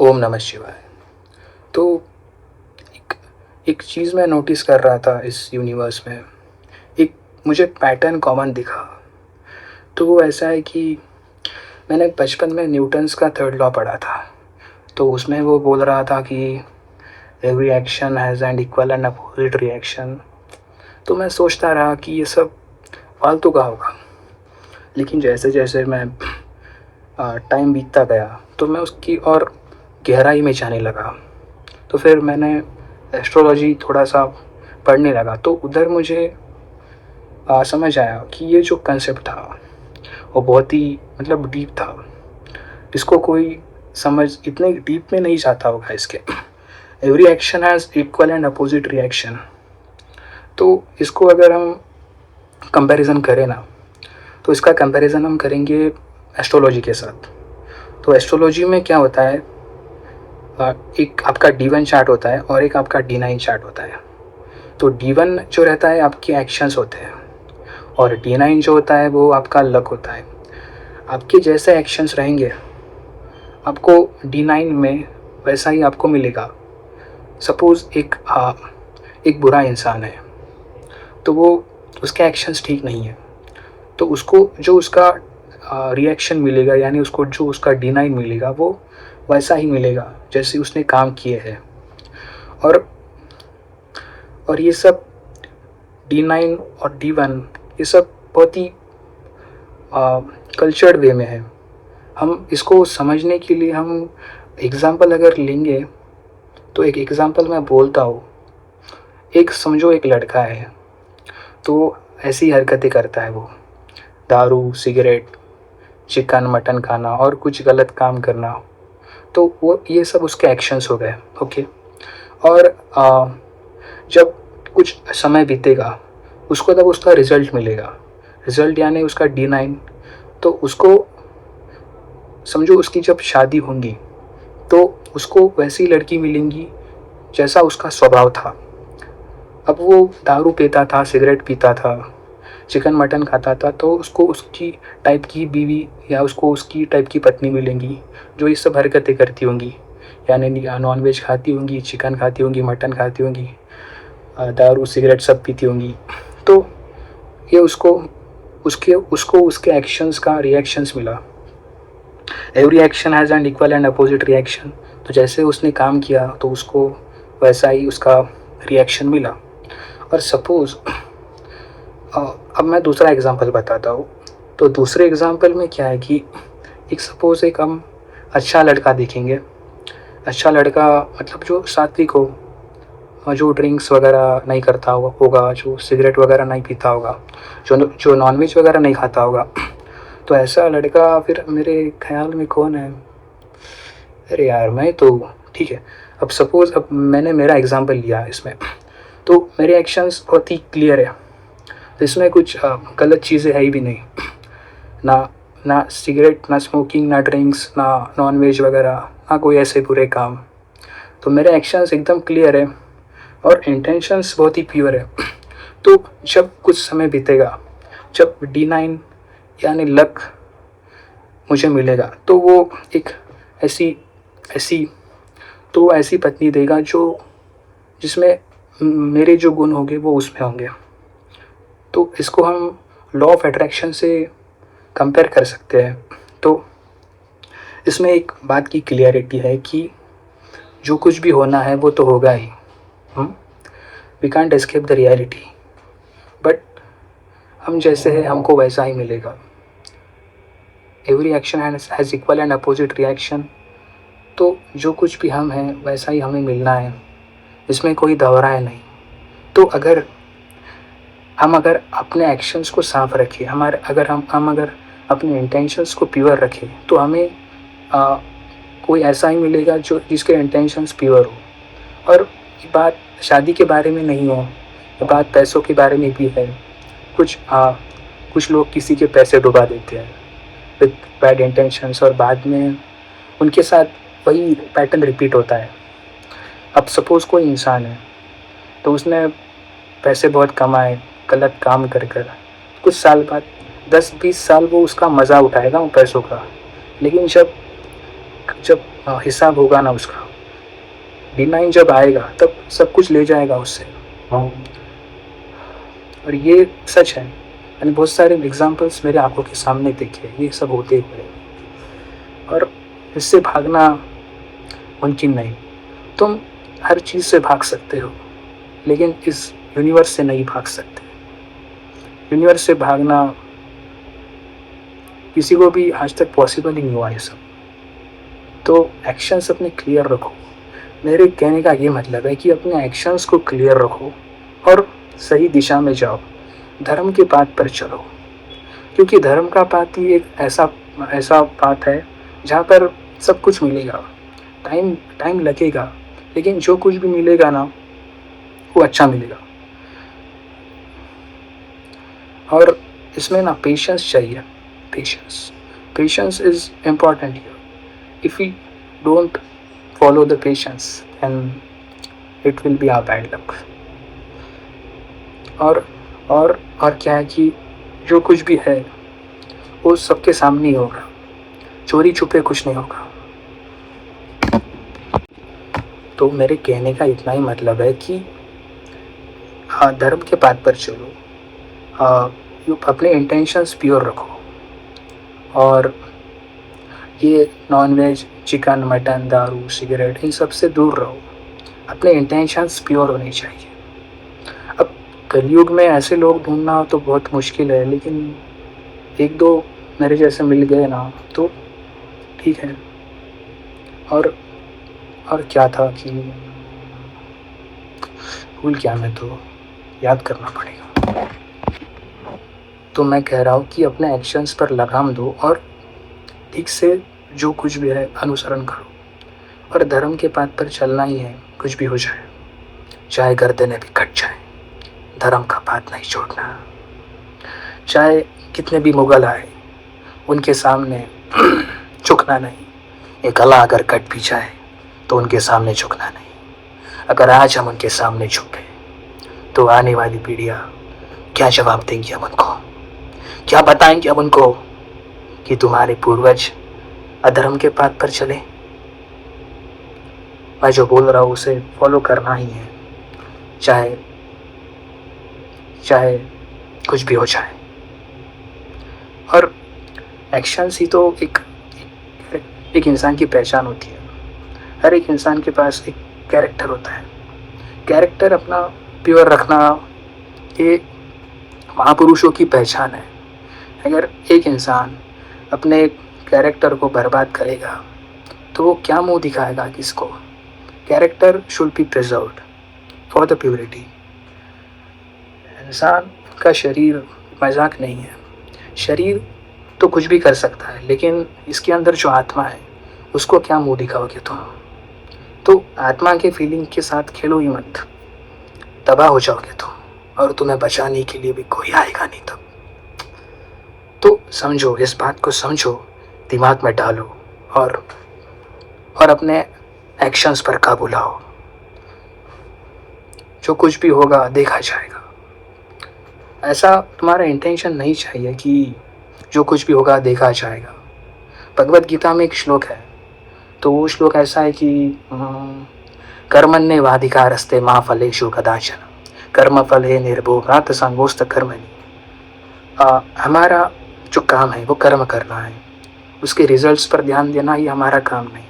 ओम नमः शिवाय। तो एक एक चीज़ मैं नोटिस कर रहा था इस यूनिवर्स में, एक मुझे पैटर्न कॉमन दिखा। तो वो ऐसा है कि मैंने बचपन में न्यूटन्स का थर्ड लॉ पढ़ा था। तो उसमें वो बोल रहा था कि every action has an equal and opposite reaction. तो मैं सोचता रहा कि ये सब फालतू का होगा, लेकिन जैसे जैसे मैं टाइम बीतता गया तो मैं उसकी और गहराई में जाने लगा। तो फिर मैंने एस्ट्रोलॉजी थोड़ा सा पढ़ने लगा, तो उधर मुझे समझ आया कि ये जो कंसेप्ट था वो बहुत ही मतलब डीप था। इसको कोई समझ इतने डीप में नहीं जाता होगा इसके। Every action has equal and opposite reaction. तो इसको अगर हम कंपैरिजन करें ना, तो इसका कंपैरिजन हम करेंगे एस्ट्रोलॉजी के साथ। तो एस्ट्रोलॉजी में क्या होता है, एक आपका D1 चार्ट होता है और एक आपका D9 चार्ट होता है। तो D1 जो रहता है आपके एक्शंस होते हैं, और D9 जो होता है वो आपका लक होता है। आपके जैसे एक्शंस रहेंगे आपको D9 में वैसा ही आपको मिलेगा। सपोज़ एक बुरा इंसान है, तो वो उसके एक्शंस ठीक नहीं है, तो उसको जो उसका रिएक्शन मिलेगा, यानी उसको जो उसका D9 मिलेगा वो वैसा ही मिलेगा जैसे उसने काम किए हैं। और ये सब D9 और D1 ये सब बहुत ही कल्चर्ड वे में है। हम इसको समझने के लिए हम एग्ज़ाम्पल अगर लेंगे, तो एक एग्ज़ाम्पल मैं बोलता हूँ। एक समझो एक लड़का है, तो ऐसी हरकतें करता है वो, दारू, सिगरेट, चिकन, मटन खाना और कुछ गलत काम करना। तो वो ये सब उसके एक्शंस हो गए, ओके। और जब कुछ समय बीतेगा उसको तब उसका रिज़ल्ट मिलेगा। रिज़ल्ट यानी उसका D9। तो उसको समझो उसकी जब शादी होंगी तो उसको वैसी लड़की मिलेंगी जैसा उसका स्वभाव था। अब वो दारू पीता था, सिगरेट पीता था, चिकन मटन खाता था, तो उसको उसकी टाइप की बीवी या उसको उसकी टाइप की पत्नी मिलेंगी जो ये सब हरकतें करती होंगी, यानी नॉन वेज खाती होंगी, चिकन खाती होंगी, मटन खाती होंगी, दारू सिगरेट सब पीती होंगी। तो ये उसको उसके एक्शंस का रिएक्शंस मिला। Every action has an equal and opposite reaction. तो जैसे उसने काम किया तो उसको वैसा ही उसका रिएक्शन मिला। और सपोज़ अब मैं दूसरा एग्जांपल बताता हूँ। तो दूसरे एग्जांपल में क्या है कि एक सपोज़ एक हम अच्छा लड़का देखेंगे। अच्छा लड़का मतलब जो सात्विक हो, जो ड्रिंक्स वगैरह नहीं करता होगा, जो सिगरेट वगैरह नहीं पीता होगा, जो नॉनवेज वगैरह नहीं खाता होगा। तो ऐसा लड़का फिर मेरे ख्याल में कौन है? अरे यार, मैं तो ठीक है। अब सपोज़ अब मैंने मेरा एग्जांपल लिया इसमें, तो मेरे एक्शंस बहुत ही क्लियर है। तो इसमें कुछ गलत चीज़ें है ही भी नहीं। ना ना सिगरेट, ना स्मोकिंग, ना ड्रिंक्स, ना नॉनवेज वगैरह, ना कोई ऐसे बुरे काम। तो मेरे एक्शंस एकदम क्लियर है और इंटेंशंस बहुत ही प्योर है। तो जब कुछ समय बीतेगा, जब D9 यानी लक मुझे मिलेगा, तो वो एक ऐसी ऐसी तो वो ऐसी पत्नी देगा जो जिसमें मेरे जो गुण होंगे वो उसमें होंगे। तो इसको हम लॉ ऑफ अट्रैक्शन से कंपेयर कर सकते हैं। तो इसमें एक बात की क्लियरिटी है कि जो कुछ भी होना है वो तो होगा ही। We can't escape the reality, but हम जैसे हैं हमको वैसा ही मिलेगा। Every action has equal and opposite reaction. तो जो कुछ भी हम हैं वैसा ही हमें मिलना है, इसमें कोई दोहराए नहीं। तो अगर अपने एक्शंस को साफ रखें, अगर अपने इंटेंशंस को प्योर रखें, तो हमें कोई ऐसा ही मिलेगा जो जिसके इंटेंशंस प्योर हो। और ये बात शादी के बारे में नहीं है, ये बात पैसों के बारे में भी है। कुछ लोग किसी के पैसे डुबा देते हैं विद बैड इंटेंशंस, और बाद में उनके साथ वही पैटर्न रिपीट होता है। अब सपोज़ कोई इंसान है, तो उसने पैसे बहुत कमाए गलत काम कर कुछ साल बाद 10-20 साल वो उसका मज़ा उठाएगा उन पैसों का। लेकिन जब जब हिसाब होगा ना उसका, D9 जब आएगा तब सब कुछ ले जाएगा उससे। और ये सच है, मैंने बहुत सारे एग्जाम्पल्स मेरे आंखों के सामने देखे ये सब होते हुए, और इससे भागना मुमकिन नहीं। तुम हर चीज़ से भाग सकते हो लेकिन इस यूनिवर्स से नहीं भाग सकते। यूनिवर्स से भागना किसी को भी आज तक पॉसिबल ही नहीं हुआ ये सब। तो एक्शंस अपने क्लियर रखो। मेरे कहने का ये मतलब है कि अपने एक्शंस को क्लियर रखो और सही दिशा में जाओ, धर्म के पाथ पर चलो, क्योंकि धर्म का पाथ ही एक ऐसा पाथ है जहाँ पर सब कुछ मिलेगा। टाइम लगेगा लेकिन जो कुछ भी मिलेगा ना वो अच्छा मिलेगा। और इसमें ना पेशेंस चाहिए। Patience is important here. If you don't follow the patience and it will be our bad luck। और क्या है कि जो कुछ भी है वो सबके सामने ही होगा, चोरी छुपे कुछ नहीं होगा। तो मेरे कहने का इतना ही मतलब है कि हाँ, धर्म के पाथ पर चलो, अपने इंटेंशंस प्योर रखो, और ये नॉनवेज, चिकन, मटन, दारू, सिगरेट इन सब से दूर रहो। अपने इंटेंशंस प्योर होने चाहिए। अब कलयुग में ऐसे लोग ढूंढना हो तो बहुत मुश्किल है, लेकिन एक दो मेरे जैसे मिल गए ना तो ठीक है। और क्या था कि भूल गया मैं, तो याद करना पड़ेगा। तो मैं कह रहा हूँ कि अपने एक्शंस पर लगाम दो और ठीक से जो कुछ भी है अनुसरण करो, और धर्म के पाथ पर चलना ही है, कुछ भी हो जाए, चाहे गर्दनें भी कट जाए, धर्म का पाथ नहीं छोड़ना। चाहे कितने भी मुगल आए उनके सामने झुकना नहीं। एक गला अगर कट भी जाए तो उनके सामने झुकना नहीं। अगर आज हम उनके सामने झुके तो आने वाली पीढ़ियाँ क्या जवाब देंगी हम उनको, क्या बताएंगे हम उनको कि तुम्हारे पूर्वज अधर्म के पाथ पर चले। मैं जो बोल रहा हूँ उसे फॉलो करना ही है, चाहे कुछ भी हो जाए। और एक्शंस ही तो एक इंसान की पहचान होती है। हर एक इंसान के पास एक कैरेक्टर होता है। कैरेक्टर अपना प्योर रखना ये महापुरुषों की पहचान है। अगर एक इंसान अपने कैरेक्टर को बर्बाद करेगा तो वो क्या मुंह दिखाएगा किसको। Character should be preserved for the purity. इंसान का शरीर मजाक नहीं है। शरीर तो कुछ भी कर सकता है, लेकिन इसके अंदर जो आत्मा है उसको क्या मुंह दिखाओगे तुम। तो आत्मा के फीलिंग के साथ खेलो ही मत, तबाह हो जाओगे तुम, और तुम्हें बचाने के लिए भी कोई आएगा नहीं तब। तो समझो, इस बात को समझो, दिमाग में डालो, और अपने एक्शंस पर काबू लाओ। जो कुछ भी होगा देखा जाएगा। ऐसा तुम्हारा इंटेंशन नहीं चाहिए कि जो कुछ भी होगा देखा जाएगा। भगवत गीता में एक श्लोक है, तो वो श्लोक ऐसा है कि कर्मण्येवाधिकारस्ते मा फलेषु कदाचन कर्म फले निर्भोगात् संगोस्त कर्मणि। हमारा जो काम है वो कर्म करना है, उसके रिजल्ट्स पर ध्यान देना ही हमारा काम नहीं।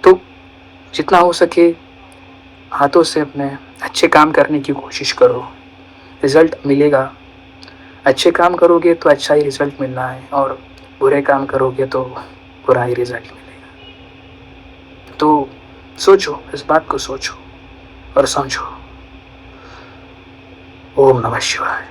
तो जितना हो सके हाथों से अपने अच्छे काम करने की कोशिश करो, रिजल्ट मिलेगा। अच्छे काम करोगे तो अच्छा ही रिजल्ट मिलना है, और बुरे काम करोगे तो बुरा ही रिजल्ट मिलेगा। तो सोचो, इस बात को सोचो और समझो। ओम नमः शिवाय।